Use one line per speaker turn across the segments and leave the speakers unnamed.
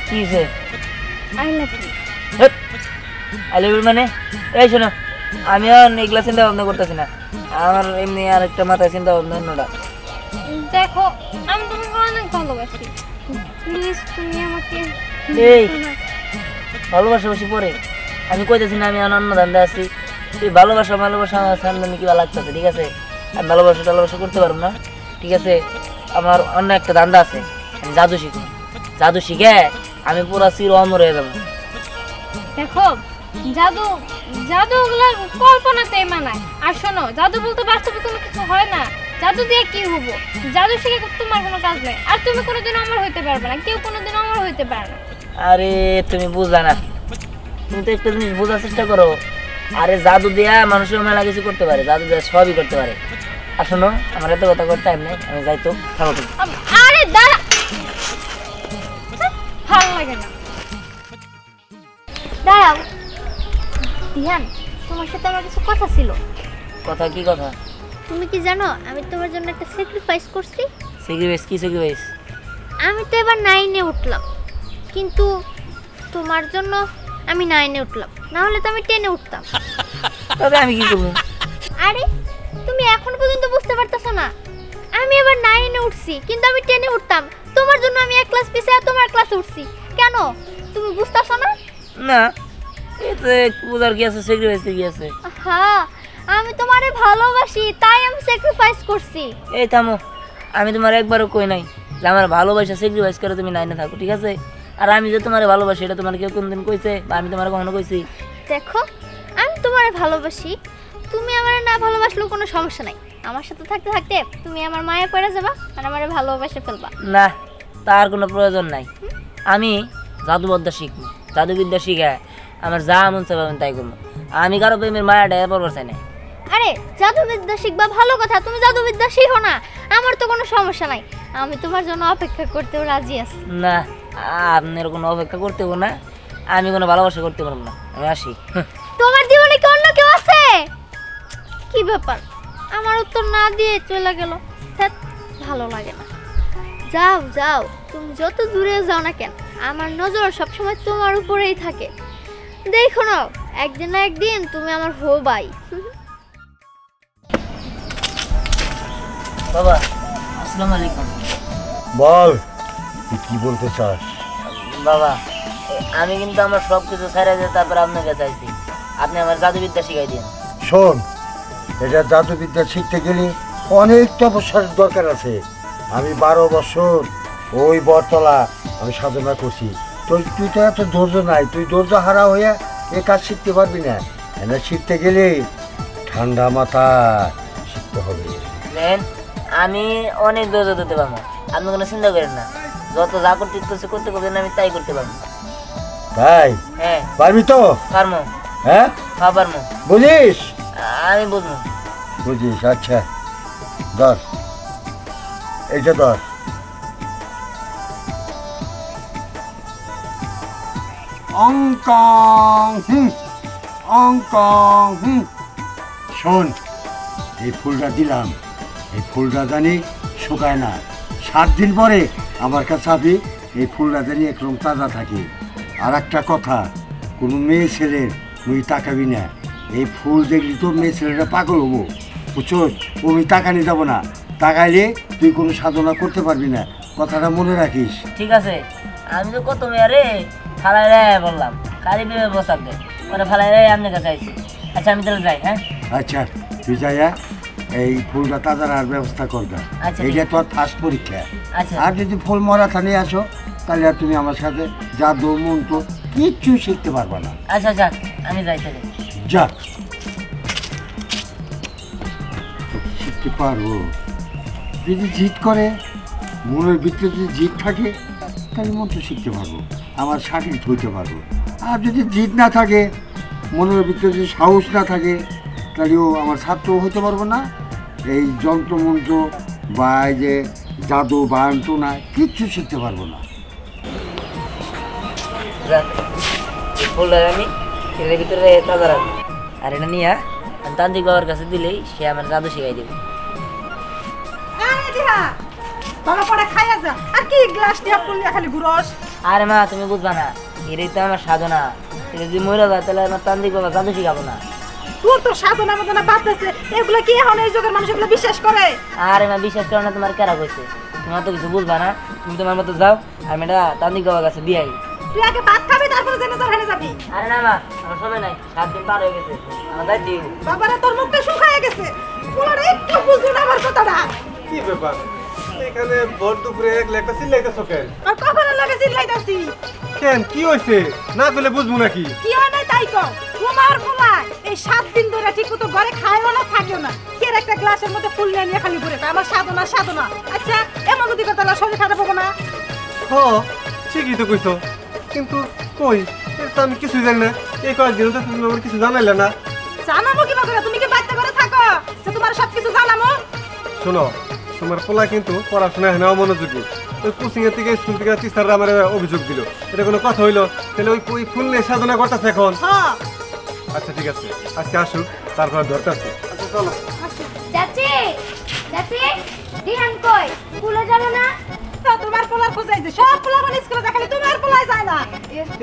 কিসে I love you মানে এই শোনো আমি আর এগুলা চিন্তা ভাবনা করতেছি না আমার এমনি আর একটা মাথায় চিন্তা ভাবনা অন্যটা
দেখো আমি তোমাকে অনেক ভালোবাসি প্লিজ তুমি আমাকে
এই ভালোবাসি পরে আমি কইতেছি না আমি অন্য ধান্দা আছি তুই ভালোবাসা আমার সামনে কি ভালো লাগতেছে ঠিক আছে আমি ভালোবাসা করতে পারবো না ঠিক আছে আমার অন্য একটা ধান্দা আছে আমি জাদু শিখে আমি পুরো চির অমর হয়ে যাবো
দেখো জাদু ওগুলা কল্পনাতেই মানায় আর শোনো জাদু বলতে বাস্তবে কোনো কিছু হয় না জাদু দিয়ে কি হবো জাদু শিখে তোমার কোনো কাজ নেই আর তুমি কোনোদিন অমর হইতে পারবে না কেউ কোনোদিন অমর হইতে পারে না
আরে তুমি বুঝলা না তুমি তো একটা জিনিস বোঝার চেষ্টা করো আরে জাদু দিয়া মানুষের মেলা কিছু করতে পারে জাদু দিয়া সবই করতে পারে আর শোনো আমার এত কথা করতে টাইম নেই আমি যাই তো খাবো
আরে দাঁড়া ভালো লাগে না দাঁড়াও ধ্যান তোমার সাথে আমার কিছু কথা ছিল
কথা কি কথা
তুমি কি জানো আমি তোমার জন্য একটা স্যাক্রিফাইস করছি
স্যাক্রিফাইস
আমি তো এবার 9 এ উঠলাম কিন্তু তোমার জন্য আমি 9 এ উঠলাম না হলে তো আমি 10 এ উঠতাম
তবে আমি কি করব
আরে তুমি এখন পর্যন্ত বুঝতে পারতেছো না আমি এবার 9 এ উঠছি কিন্তু আমি 10 এ উঠতাম তোমার জন্য আমি এক ক্লাস পিছে আর তোমার ক্লাসে উঠছি কেন তুমি বুঝতাছো না
না এতে বুঝার কি আছে স্যাক্রিফাইস কি আছে
হ্যাঁ আমি তোমারে ভালোবাসি তাই আমি স্যাক্রিফাইস করছি
এই থামো আমি তোমার একবারও কই নাই যে আমার ভালোবাসা স্যাক্রিফাইস করে তুমি নাইনে থাকো ঠিক আছে আর আমি যে তোমারে ভালোবাসি এটা তোমার কেউ কোনদিন কইছে বা আমি তোমারে কখনো কইছি
দেখো আমি তোমারে ভালোবাসি তুমি আমারে না ভালোবাসলেও কোনো সমস্যা নাই আমার সাথে থাকতে থাকতে তুমি আমার মায়া পড়ে যাবা আর আমারে ভালোবাসে ফেলবা
না তার কোনো প্রয়োজন নাই আমি জাদুবিদ্যা শিখে আমার যা মন চাইবে আমি তাই করবো আমি কারো প্রেমের মায়াটা পড়বার চাই না
আরে জাদুবিদ্যা শিখবা ভালো কথা তুমি জাদুবিদ্যা শিখো না আমার তো কোনো সমস্যা নাই আমি তোমার জন্য অপেক্ষা করতেও রাজি আছি
না আপনার কোনো অপেক্ষা করতে হবে না আমি কোনো ভালোবাসা করতে পারবো না আমি আসি
তোমার জীবনে কি অন্য কেউ আছে কি ব্যাপার আমার উত্তর না দিয়ে চলে গেল ভালো লাগে না যাও তুমি যত দূরে যাও না কেন আমার নজর সবসময় তোমার উপরেই থাকে দেখো না একদিন না একদিন তুমি আমার হবাই
বাবা আসসালামু আলাইকুম
বল তুই কি বলতে চাস
বাবা আমি কিন্তু আমার সব কিছু ছেড়ে দিয়ে তারপর আপনাকে চাইছি আপনি আমার জাদুবিদ্যা শিখাই দিন
শোন এটা জাদুবিদ্যা শিখতে গেলে অনেক তপস্যার দরকার আছে আমি 12 বছর ওই বটতলা আমি সাধনা করছি তুই তো এত ধৈর্য নাই তুই ধৈর্য হারা হয়ে এ কাজ শিখতে পারবি না এটা শিখতে গেলে ঠান্ডা মাথা শিখতে হবে
আমি অনেক ধৈর্য দিতে পারবো আপনি কোনো চিন্তা করেন না যত যা করতে ইচ্ছে করতে পারবেন আমি তাই করতে পারবো
তাই
হ্যাঁ
পারবি তো
পারবো
হ্যাঁ
পারবো
বুঝিস
আমি বুঝবো
বুঝিস আচ্ছা ধর এইটা ধর অঙ্কং শোন এই ফুলটা দিলাম এই ফুলটা জানি শুকায় না 7 দিন পরে আমার কাছে আবি এই ফুলটা জানি একদম তাজা থাকে আর একটা কথা কোনো মেয়ে ছেলের তুই তাকাবি না এই ফুল দেখলি তো মেয়ে ছেলেটা পাগল হবো বুঝছোস আমি তাকানি যাবো না তাকাইলে তুই কোনো সাধনা করতে পারবি না কথাটা মনে রাখিস
ঠিক আছে আমি তো কত মেয়ে রে ফালাই রে বললাম খালি ভেবে বসাক দে পরে ফালাই রে আপনার কাছে আইছি আচ্ছা আমি তাহলে যাই হ্যাঁ
আচ্ছা তুই যাইয়া এই ফুলটা তাজা রাখার ব্যবস্থা করবে এইটা তোর ফার্স্ট পরীক্ষা আর যদি ফুল মরা থানে আসো তাহলে আর তুমি আমার সাথে জাদু মন্ত্র কিচ্ছু শিখতে পারবে না
আচ্ছা আচ্ছা আমি যাই তাহলে
যা শিখতে পারবো যদি জিদ করে মনের ভিতরে যদি জিদ থাকে তাহলে মন্ত্র শিখতে পারবো আমার সাথে ধরতে পারবো আর যদি জিদ না থাকে মনের ভিতরে যদি সাহস না থাকে তাহলেও আমার ছাত্র হতে পারবো না এই যন্ত্রমন্ত্র বা এই যে জাদু বায়ন্ত না কিচ্ছু শিখতে পারবো না
ফুলটা আমি এর ভিতরে তাজা রাখবো আর এটা নিয়ে তান্ত্রিক বাবার কাছে দিলেই সে আমার জাদু শিখাই দেবে
ভালো করে খাইয়া যা আর কি গ্লাস দিয়া ফুল নিয়ে খালি ঘুরস।
আরে মা তুমি বুঝবা না, এটাই তো আমার সাধনা। এটা যদি মরে যায় তাহলে আমার তান্ত্রিক বাবা জাদু শিখাবো না।
তোর তো সাধনা মতনা বাড়তেছে, এগুলা কি এখন এই যুগের মানুষ এগুলো বিশ্বাস করে?
আরে মা বিশ্বাস করো না, তোমার কেরা কইছে? তোমার তো কিছু বুঝবা না, তুমি তোমার মতো যাও আর মেয়েটা তান্ত্রিক বাবার কাছে দিয়ে আই।
তুই আগে ভাত খাবি তারপরে জেনে হানে যাবি।
আরে না মা, আমার সময় নাই, 7 দিন পার হয়ে গেছে, আমার দায়িত্ব।
বাবারে তোর মুখটা শুকায় গেছে, পোলারে একটু বুঝলি না আমার কথাটা।
কি ব্যাপার এখানে ভোর দুপুরে একটা চিল্লাইতেছো কেন?
আর কখনো লাগে চিল্লাইতাছি।
কেন কি হয়েছে না বলে বুঝবো নাকি?
কি হয় নাই তাই কও। তোমার পোলা এই 7 দিন ধরে ঠিক মতো ঘরে খায়ও না থাকেও না, কে একটা গ্লাসের মধ্যে ফুল নিয়ে নিয়ে খালি ঘুরে বেড়ায়। আমার সাধনা সাধনা। আচ্ছা এমন যদি কথা হলো শরীর খারাপ হবে না?
হ ঠিকই তো কইছো, কিন্তু কই এর তো আমি কিছু জানি না। এই কয়েকদিন তো তুমি আমার কিছু জানাইলে না।
জানাবো কি করে? তুমি কি বাচ্চা করে থাকো যে তোমার সবকিছু জানামো?
শোনো তোমার পোলা কিন্তু পড়াশোনায় হয় না অমনোযোগী। ওই কোচিং এর থেকে স্কুল থেকে টিচাররা আমার অভিযোগ দিল, এটা কোনো কথা হইলো? তাহলে ওই ফুল নিয়ে সাধনা করতেছে এখন।
হ্যাঁ
আচ্ছা ঠিক আছে, আজকে আসুক তারপর ধরতেছে। আচ্ছা চলো।
চাচি চাচি দিহান কই স্কুলে যাবে না?
তো তোমার পোলার খোঁজাই যে সব পোলা মানে স্কুলে দেখালে তোমার পোলাই যায় না।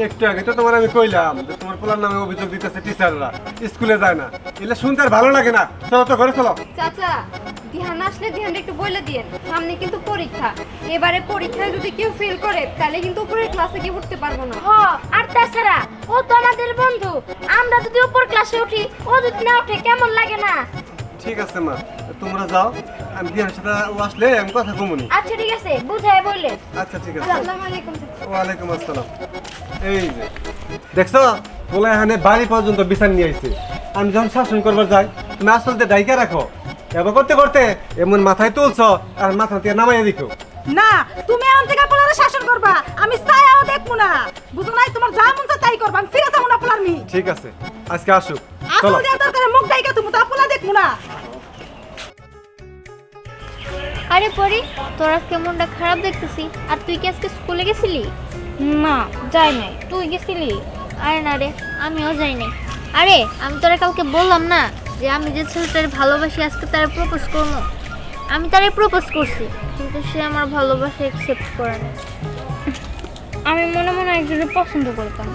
একটু আগে তো তোমার আমি কইলাম যে তোমার পোলার নামে অভিযোগ দিতেছে টিচাররা, স্কুলে যায় না। এগুলো শুনতে আর ভালো লাগে না। চলো তো ঘরে চলো।
চাচা ধ্যান আসলে ধ্যানটা একটু বলে দিয়েন, সামনে কিন্তু পরীক্ষা। এবারে পরীক্ষায় যদি কেউ ফেল করে তাহলে কিন্তু উপরের ক্লাসে গিয়ে উঠতে পারবো না।
হ আর তাছাড়া ও তো আমাদের বন্ধু, আমরা যদি উপর ক্লাসে উঠি ও যদি না ওঠে কেমন লাগে না?
ঠিক আছে মা, তোমরা যাও, আমি বিহার সাথে ও আসলে আমি কথা কমুনি।
আচ্ছা ঠিক আছে, বুঝাই বললে।
আচ্ছা ঠিক আছে।
আসসালামু আলাইকুম চাচা।
ওয়ালাইকুম আসসালাম। এই যে দেখছো পোলা এখানে বাড়ি পর্যন্ত বিছান নিয়ে আইছে। আমি যখন শাসন করবার যাই তুমি আসলতে ডাইকা রাখো, এবার করতে করতে এমন মাথায় তুলছো আর মাথা থেকে নামাইয়া দিছো।
না তুমি এখন থেকে পোলারে শাসন করবা, আমি চাইও দেখবো না। বুঝো নাই তোমার যা মন চায় তাই করবা, আমি ফিরে যাবো না পোলার মি।
ঠিক আছে আজকে আসুক,
আসল
চলো।
যে দরকার মুখ দাইকা তুমি তা পোলা দেখবো না।
আরে পরি, তোর আজকে মনটা খারাপ দেখতেছি। আর তুই কি আজকে স্কুলে গেছিলি?
না যাই নাই, তুই গেছিলি?
আরে না রে, আমিও যাই নাই। আরে আমি তোরা কালকে বললাম না যে আমি যে ছেলেটার ভালোবাসি আজকে তারা প্রপোজ করবো। আমি তারে প্রপোজ করছি, কিন্তু সে আমার ভালোবাসা অ্যাকসেপ্ট করে না।
আমি মনে মনে একজনের পছন্দ করতাম,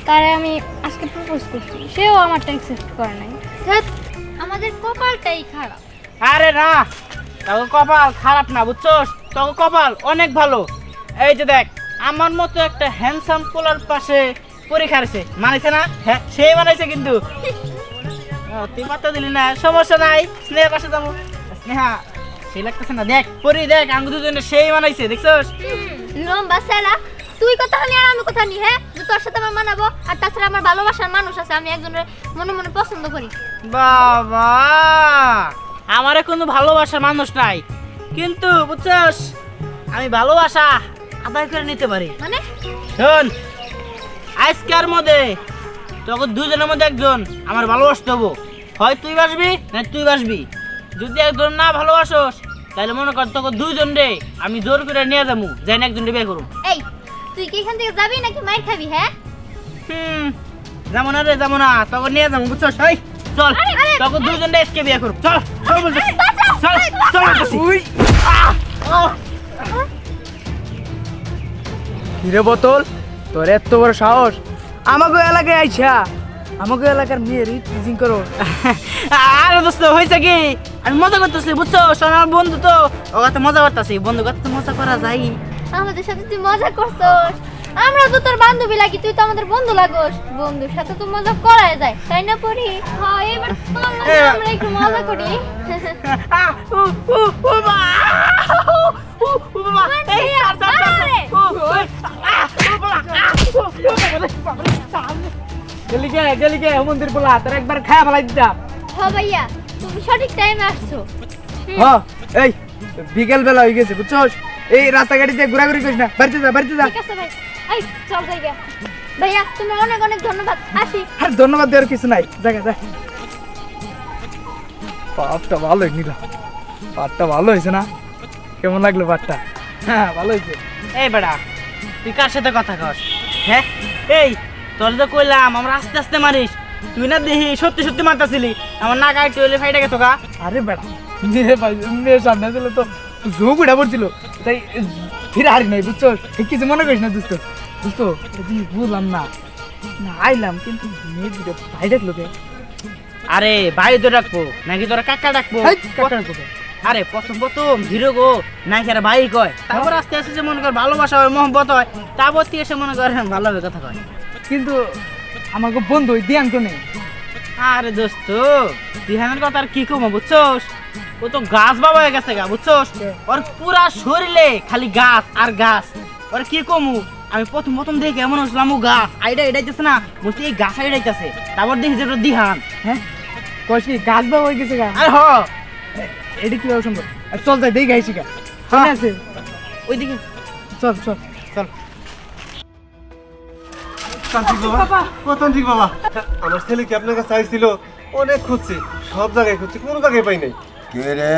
তারে আমি আজকে প্রপোজ করছি, সেও আমারটা অ্যাকসেপ্ট করে নাই।
ধ্যাৎ, আমাদের কপালটাই খারাপ।
আরে না, তোর কপাল খারাপ না বুঝছস, তোর কপাল অনেক ভালো। এই যে দেখ আমার মতো একটা হ্যান্ডসাম পোলার পাশে পরীক্ষা আছে, মানাইছে না? হ্যাঁ সেই মানাইছে কিন্তু। তুই মাত্র দিলি না, সমস্যা নাই, স্নেহার পাশে যাবো। স্নেহা সেই লাগতেছে না, দেখ পরি দেখ আঙ্গু দুজনে সেই মানাইছে, দেখছস?
লম্বা সেরা, তুই কথা নি আর আমি কথা নি। হ্যাঁ, যে তোর সাথে আমার মানাবো। আর তাছাড়া আমার ভালোবাসার মানুষ আছে, আমি একজনের মনে মনে পছন্দ করি।
বাবা আমারে কোনো ভালোবাসার মানুষ নাই, কিন্তু বুঝছস আমি ভালোবাসা আদায় করে নিতে পারি।
মানে
শোন, আজকের মধ্যে তোকে দুজনের মধ্যে একজন আমার ভালোবাসতে হবো, হয় তুই বাসবি না তুই বাসবি। যদি একজন না ভালোবাসোস তাহলে মনে কর তোকে দুইজন রে আমি জোর করে নিয়ে যাবো, যাই না একজন রে বিয়ে করুম।
এই তুই কি এখান থেকে যাবি নাকি মাইর খাবি? হ্যাঁ
যাবো না রে, যাবো না, তোকে নিয়ে যাবো বুঝছস। এই চল, তোকে দুইজন রে আজকে বিয়ে করুম, চল চল বলতেছি, চল চল বলতেছি।
হিরে বোতল, তোর এত বড় সাহস আমাকে এলাকায় আইছা, আমাকে এলাকার মেয়ের টিচিং করো?
আরে দোস্ত হয়েছে কি, আমি মজা করতেছি বুঝছো, আমার বন্ধু তো ওকে মজা করতেছি, বন্ধু তো মজা করা যায়।
আমাদের সাথে তুই মজা করছস, আমরা তো তোর বান্ধবী লাগি, তুই তো আমাদের বন্ধু লাগোস। বন্ধুর সাথে তো মজা করাই যায়, তাই না পরি? হ্যাঁ, এবার তোর লগে আমরা একটু মজা করি।
গেলি গে মন্দির বলা তোর একবার খায়া ফেলাই দিতাম।
হ্যাঁ ভাইয়া, তুমি সঠিক টাইমে আসছো।
হ্যাঁ এই বিকেল বেলা হয়ে গেছে বুঝছস, এই রাস্তাঘাটে ঘোরাঘুরি করিস না, বাড়িতে যা বাড়িতে যা।
ঠিক আছে ভাই, এই চল যাইগা। ভাইয়া তুমি অনেক অনেক ধন্যবাদ, আসি।
আর ধন্যবাদ দেওয়ার কিছু নাই, জায়গা যা। পাটটা ভালো নিলাম, পাটটা ভালো হয়েছে না? কেমন লাগলো পাটটা? হ্যাঁ ভালো হয়েছে।
এই বেড়া তুই কার সাথে কথা কস? হ্যাঁ এই তোর যে কইলাম আমরা আস্তে আস্তে মারিস, তুই না দেখি সত্যি সত্যি মারতাছিলি, আমার না গায়ে টুয়েলে ফাইটা গেছো গা।
আরে বেড়া মেয়ে মেয়ের সামনে ছিল তো ঝোঁক উঠা পড়ছিল তাই ফিরে হারি নাই বুঝছো কিছু মনে করিস না দোস্ত দোস্ত বুঝলাম না না আইলাম কিন্তু মেয়ে দুটো ভাই ডাকলো কে
আরে ভাই তো ডাকবো নাকি তোরা কাকা ডাকবো
কাকা ডাকবো কে?
আরে প্রথম হিরো গো নাকি আর ভাই কয় তারপর আস্তে আস্তে যে মনে কর ভালোবাসা হয় মহব্বত হয় তারপর থেকে এসে মনে করেন ভালোভাবে কথা কয়।
কিন্তু আমাকে বন্ধু ওই দিয়ান তো নেই।
আরে দোস্ত দিহানের কথা আর কি কমো বুঝছোস ও তো গাছ বাবা হয়ে গেছে গা বুঝছোস ওর পুরা শরীরে খালি গাছ আর গাছ ওর কি কমু আমি প্রথম দেখে এমন হচ্ছিলাম ও গাছ আইডা এটাইতেছে না বলছি এই গাছ আইডাইতেছে তারপর দেখি যে ওটা দিহান
হ্যাঁ কইস কি গাছ বা হয়ে গেছে গা
আরে হ
এটা কি সম্ভব চল যাই দেখে আইসি গা মনে আছে
ওইদিকে
চল চল চল
তান্ত্রিক বাবা ও তান্ত্রিক বাবা আমার ছেলে কি আপনার কাছে আইছিল অনেক খুঁজছি সব জায়গায় খুঁজছি কোনো জায়গায় পাই নাই
কে রে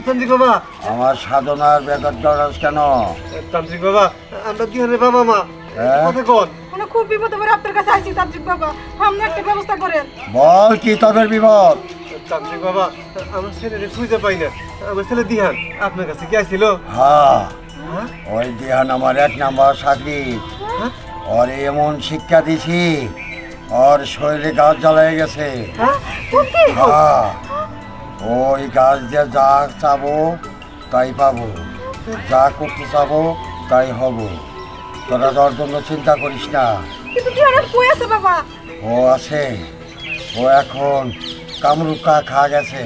তান্ত্রিক বাবা
আমার সাধনার ব্যাঘাত ঘটাস কেন?
তান্ত্রিক বাবা আমরা দিহানের বাবা মা
হ্যাঁ?
কথা কন
মানে খুব বিপদে পড়ে আপনার কাছে আইছি তান্ত্রিক বাবা আপনি একটা ব্যবস্থা করেন।
বল কি তোদের বিপদ?
তান্ত্রিক বাবা আমার ছেলেরে খুঁজে পাই না আমার ছেলে দিহান আপনার কাছে কি আইছিল
হ্যাঁ ওই দিহান আমার 1 নাম্বার চাকরি।
হ্যাঁ?
ওর এমন শিক্ষা দিছি ওর শরীরে গাছ জ্বালায় গেছে। হ্যাঁ ওই গাছ দিয়ে যা চাবো তাই পাবো, যা করতে চাবো তাই হব। তোরা তোর জন্য চিন্তা করিস না।
কিন্তু কি আর কই আছে বাবা?
ও আছে, ও এখন কামরুকা খা গেছে,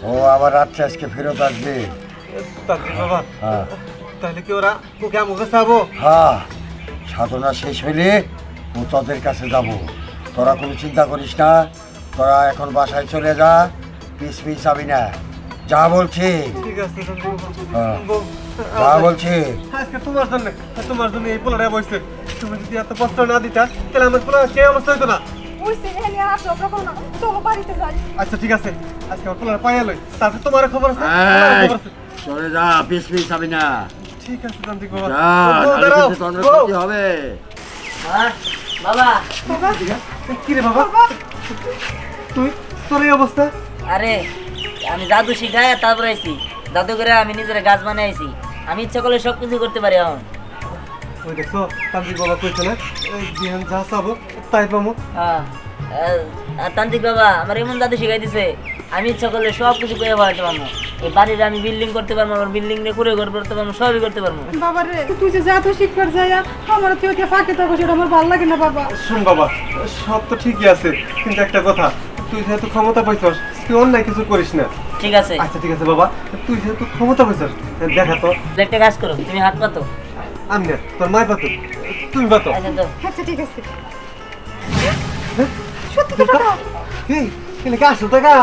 ও আবার রাত্রে আজকে ফেরত আসবে।
তান্ত্রিক বাবা
হ্যাঁ
তাহলে কি ওরা ওকে আমাকে চাবো
হ্যাঁ সাধনা শেষ হইলে ও তোদের কাছে যাব। তোরা কোনো চিন্তা করিস না, তোরা এখন বাসায় চলে যা, পিস যাবি না, যা বলছি।
ঠিক আছে তান্ত্রিক বাবা
হ্যাঁ
বউ,
যা বলছি।
আজকে তোমার জন্য এই পোলাটা বসছে তুমি যদি এত কষ্ট না দিতা তাহলে আমার পোলা কে অবস্থা হইতো না।
ওই সিরিয়াল নিয়ে আসো তখন না চলো বাড়িতে যাই।
আচ্ছা ঠিক আছে আজকে আমার পোলার পাইয়া লই তারপর তোমার খবর আছে
এই,
খবর আছে।
চলে যা, পিস যাবি না,
ঠিক আছে তান্ত্রিক বাবা
যা,
বউ,
নাহলে
দাঁড়াও,
কিন্তু তোদের
বউ।
ক্ষতি হবে।
হ্যাঁ বাবা
কি রে বাবা তুই তোর এই অবস্থা?
আরে আমি জাদু শিখাই তারপরে আইছি, জাদু করে আমি নিজের গাছ বানিয়ে আইছি, আমি ইচ্ছা করলে সব কিছু করতে পারি এখন।
ওই দেখছো তান্ত্রিক বাবা কইছে না এই দিহান যা চাবো তাই পাবো।
হ্যাঁ আর তান্ত্রিক বাবা আমার এমন জাদু শিখাই দিছে আমি ইচ্ছা করলে সব কিছু করে বাড়াতে পারবো। এই বাড়ির আমি বিল্ডিং করতে পারবো, আমার বিল্ডিং নিয়ে করে ঘর করতে পারবো, সবই করতে পারবো।
বাবা রে তুই যে যা তো শিখবার যাই আমার কেউ কে ফাঁকে থাকো সেটা আমার ভালো লাগে না বাবা।
শোন বাবা সব তো ঠিকই আছে কিন্তু একটা কথা তুই যেহেতু ক্ষমতা পাইছস তুই অন্যায় কিছু করিস না।
ঠিক আছে
আচ্ছা ঠিক আছে বাবা তুই যেহেতু ক্ষমতা পাইছস দেখা তো
একটা কাজ করো, তুমি হাত পাতো।
আমি না তোর মায় পাতো তুমি পাতো।
আচ্ছা তো
আচ্ছা ঠিক আছে।
সত্যি টাকা এই এখানে কি 800 টাকা?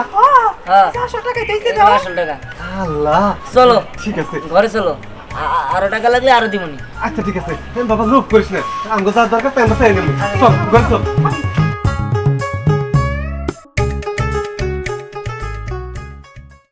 হ্যাঁ
400 টাকা দিয়েছে
এই
দাও।
500 টাকা।
আল্লাহ
চলো
ঠিক আছে
ঘরে চলো, আরো টাকা লাগলে আরো দিবনি।
আচ্ছা ঠিক আছে বাবা লোভ করিস না আমগো যা দরকার তাই আমরা চাই নেব চল ঘরে চল।